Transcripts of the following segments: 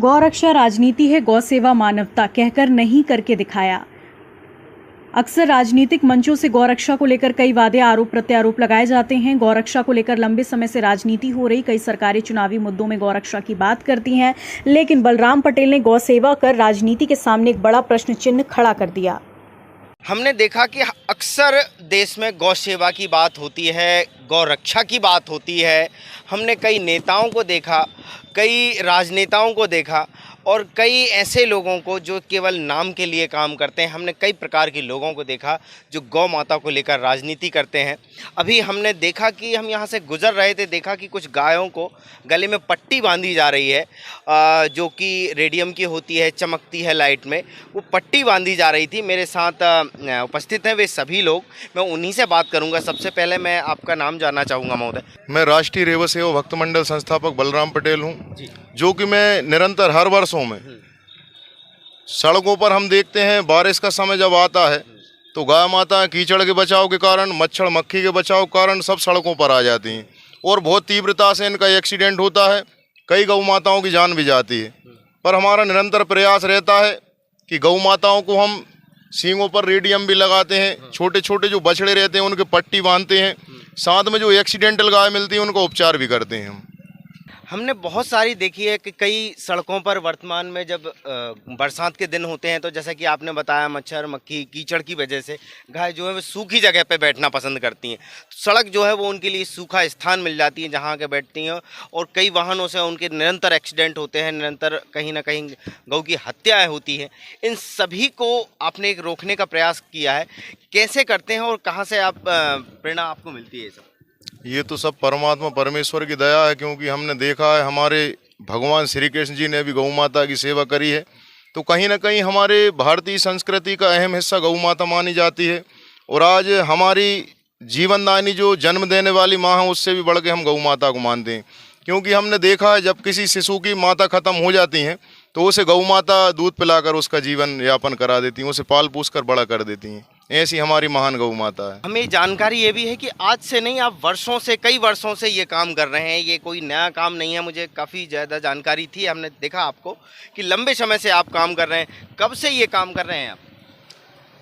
गौरक्षा राजनीति है, गौ सेवा मानवता कहकर नहीं करके दिखाया। अक्सर राजनीतिक मंचों से गौरक्षा को लेकर कई वादे, आरोप प्रत्यारोप लगाए जाते हैं। गौरक्षा को लेकर लंबे समय से राजनीति हो रही, कई सरकारें चुनावी मुद्दों में गौरक्षा की बात करती हैं, लेकिन बलराम पटेल ने गौ सेवा कर राजनीति के सामने एक बड़ा प्रश्न चिन्ह खड़ा कर दिया। हमने देखा कि अक्सर देश में गौ सेवा की बात होती है, गौ रक्षा की बात होती है। हमने कई नेताओं को देखा, कई राजनेताओं को देखा और कई ऐसे लोगों को जो केवल नाम के लिए काम करते हैं। हमने कई प्रकार के लोगों को देखा जो गौ माता को लेकर राजनीति करते हैं। अभी हमने देखा कि हम यहाँ से गुजर रहे थे, देखा कि कुछ गायों को गले में पट्टी बांधी जा रही है, जो कि रेडियम की होती है, चमकती है लाइट में, वो पट्टी बांधी जा रही थी। मेरे साथ उपस्थित हैं वे सभी लोग, मैं उन्हीं से बात करूँगा। सबसे पहले मैं आपका नाम जानना चाहूँगा महोदय। मैं राष्ट्रीय रेवा सेवा भक्त मंडल संस्थापक बलराम पटेल हूँ, जो कि मैं निरंतर हर वर्षों में सड़कों पर हम देखते हैं, बारिश का समय जब आता है तो गाय माता कीचड़ के बचाव के कारण, मच्छर मक्खी के बचाव के कारण सब सड़कों पर आ जाती हैं और बहुत तीव्रता से इनका एक्सीडेंट होता है। कई गौ माताओं की जान भी जाती है। पर हमारा निरंतर प्रयास रहता है कि गौ माताओं को हम सींगों पर रेडियम भी लगाते हैं, छोटे छोटे जो बछड़े रहते हैं उनके पट्टी बांधते हैं, साथ में जो एक्सीडेंटल गाय मिलती है उनका उपचार भी करते हैं हम। हमने बहुत सारी देखी है कि कई सड़कों पर वर्तमान में जब बरसात के दिन होते हैं तो जैसा कि आपने बताया, मच्छर मक्खी कीचड़ की वजह से गाय जो है वो सूखी जगह पे बैठना पसंद करती हैं। सड़क जो है वो उनके लिए सूखा स्थान मिल जाती है जहाँ के बैठती हैं और कई वाहनों से उनके निरंतर एक्सीडेंट होते हैं, निरंतर कहीं ना कहीं गौ की हत्याएँ होती हैं। इन सभी को आपने एक रोकने का प्रयास किया है, कैसे करते हैं और कहाँ से आप प्रेरणा आपको मिलती है? ये तो सब परमात्मा परमेश्वर की दया है, क्योंकि हमने देखा है हमारे भगवान श्री कृष्ण जी ने भी गौ माता की सेवा करी है, तो कहीं ना कहीं हमारे भारतीय संस्कृति का अहम हिस्सा गौ माता मानी जाती है। और आज हमारी जीवनदायिनी जो जन्म देने वाली माँ है, उससे भी बढ़ के हम गौ माता को मानते हैं। क्योंकि हमने देखा है जब किसी शिशु की माता खत्म हो जाती हैं तो उसे गौ माता दूध पिलाकर उसका जीवन यापन करा देती हैं, उसे पाल पोस कर बड़ा कर देती हैं। ऐसी हमारी महान गौ माता है। हमें जानकारी ये भी है कि आज से नहीं, आप वर्षों से, कई वर्षों से ये काम कर रहे हैं, ये कोई नया काम नहीं है। मुझे काफ़ी ज़्यादा जानकारी थी, हमने देखा आपको कि लंबे समय से आप काम कर रहे हैं। कब से ये काम कर रहे हैं आप?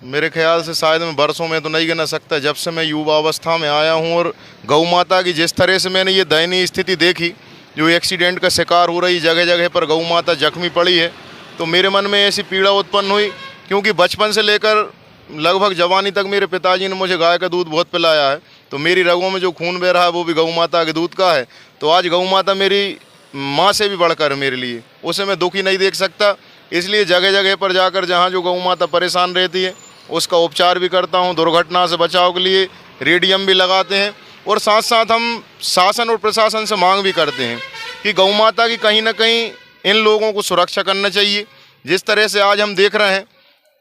मेरे ख्याल से शायद मैं वर्षों में तो नहीं गिना सकता, जब से मैं युवा अवस्था में आया हूँ। और गौ माता की जिस तरह से मैंने ये दयनीय स्थिति देखी, जो एक्सीडेंट का शिकार हो रही, जगह जगह पर गौ माता जख्मी पड़ी है, तो मेरे मन में ऐसी पीड़ा उत्पन्न हुई। क्योंकि बचपन से लेकर लगभग जवानी तक मेरे पिताजी ने मुझे गाय का दूध बहुत पिलाया है, तो मेरी रगों में जो खून बह रहा है वो भी गौ माता के दूध का है। तो आज गौ माता मेरी माँ से भी बढ़कर मेरे लिए, उसे मैं दुखी नहीं देख सकता। इसलिए जगह जगह पर जाकर जहाँ जो गौ माता परेशान रहती है उसका उपचार भी करता हूँ। दुर्घटना से बचाव के लिए रेडियम भी लगाते हैं और साथ साथ हम शासन और प्रशासन से मांग भी करते हैं कि गौ माता की कहीं ना कहीं इन लोगों को सुरक्षा करना चाहिए। जिस तरह से आज हम देख रहे हैं,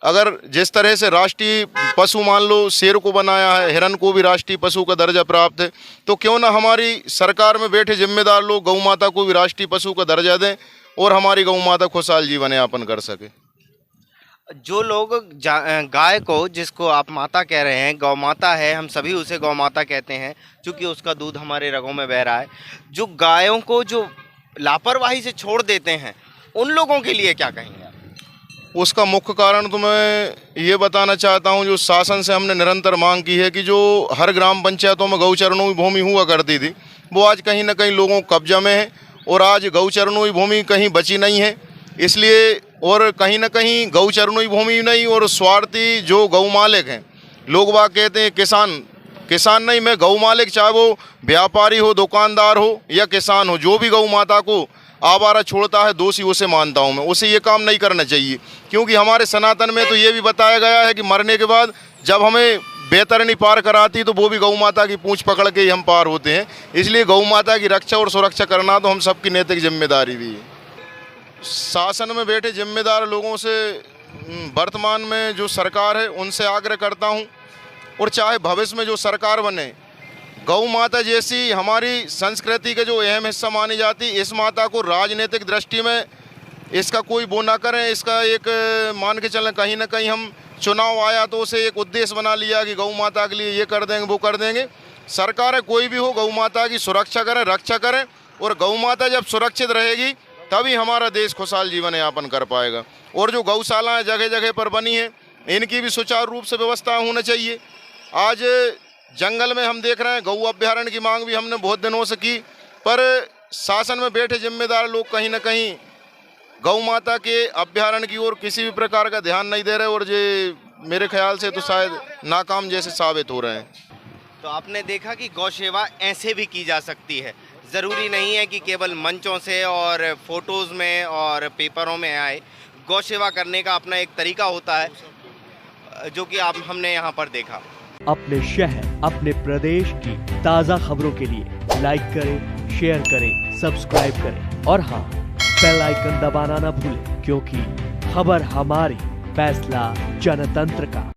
अगर जिस तरह से राष्ट्रीय पशु मान लो शेर को बनाया है, हिरन को भी राष्ट्रीय पशु का दर्जा प्राप्त है, तो क्यों ना हमारी सरकार में बैठे जिम्मेदार लोग गौ माता को भी राष्ट्रीय पशु का दर्जा दें और हमारी गौ माता खुशहाल जीवन यापन कर सके। जो लोग गाय को, जिसको आप माता कह रहे हैं, गौ माता है, हम सभी उसे गौ माता कहते हैं क्योंकि उसका दूध हमारे रगों में बह रहा है, जो गायों को जो लापरवाही से छोड़ देते हैं, उन लोगों के लिए क्या कहेंगे? उसका मुख्य कारण तो मैं ये बताना चाहता हूँ, जो शासन से हमने निरंतर मांग की है कि जो हर ग्राम पंचायतों में गौचरणों की भूमि हुआ करती थी, वो आज कहीं ना कहीं लोगों को कब्जा में है और आज गौचरणों की भूमि कहीं बची नहीं है। इसलिए और कहीं ना कहीं गौचरणों की भूमि नहीं, और स्वार्थी जो गौ मालिक हैं, लोग बाग कहते हैं किसान नहीं, मैं गौ मालिक, चाहे वो व्यापारी हो, दुकानदार हो या किसान हो, जो भी गौ माता को आवारा छोड़ता है, दोषी उसे मानता हूँ मैं। उसे ये काम नहीं करना चाहिए, क्योंकि हमारे सनातन में तो ये भी बताया गया है कि मरने के बाद जब हमें बेतरनी पार कराती तो वो भी गौ माता की पूंछ पकड़ के ही हम पार होते हैं। इसलिए गौ माता की रक्षा और सुरक्षा करना तो हम सबकी नैतिक जिम्मेदारी भी है। शासन में बैठे जिम्मेदार लोगों से वर्तमान में जो सरकार है उनसे आग्रह करता हूँ, और चाहे भविष्य में जो सरकार बने, गौ माता जैसी हमारी संस्कृति के जो अहम हिस्सा मानी जाती, इस माता को राजनीतिक दृष्टि में इसका कोई वो ना करें। इसका एक मान के चलें, कहीं ना कहीं हम चुनाव आया तो उसे एक उद्देश्य बना लिया कि गौ माता के लिए ये कर देंगे, वो कर देंगे। सरकार कोई भी हो, गौ माता की सुरक्षा करें, रक्षा करें, और गौ माता जब सुरक्षित रहेगी तभी हमारा देश खुशहाल जीवन यापन कर पाएगा। और जो गौशालाएं जगह जगह पर बनी हैं, इनकी भी सुचारू रूप से व्यवस्था होना चाहिए। आज जंगल में हम देख रहे हैं, गऊ अभ्यारण्य की मांग भी हमने बहुत दिनों से की, पर शासन में बैठे जिम्मेदार लोग कहीं ना कहीं गौ माता के अभ्यारण्य की ओर किसी भी प्रकार का ध्यान नहीं दे रहे, और ये मेरे ख्याल से तो शायद नाकाम जैसे साबित हो रहे हैं। तो आपने देखा कि गौ सेवा ऐसे भी की जा सकती है, ज़रूरी नहीं है कि केवल मंचों से और फोटोज़ में और पेपरों में आए। गौ सेवा करने का अपना एक तरीका होता है, जो कि हमने यहाँ पर देखा। अपने शहर, अपने प्रदेश की ताज़ा खबरों के लिए लाइक करें, शेयर करें, सब्सक्राइब करें और हाँ, बेल आइकन दबाना ना भूलें, क्योंकि खबर हमारी, फैसला जनतंत्र का।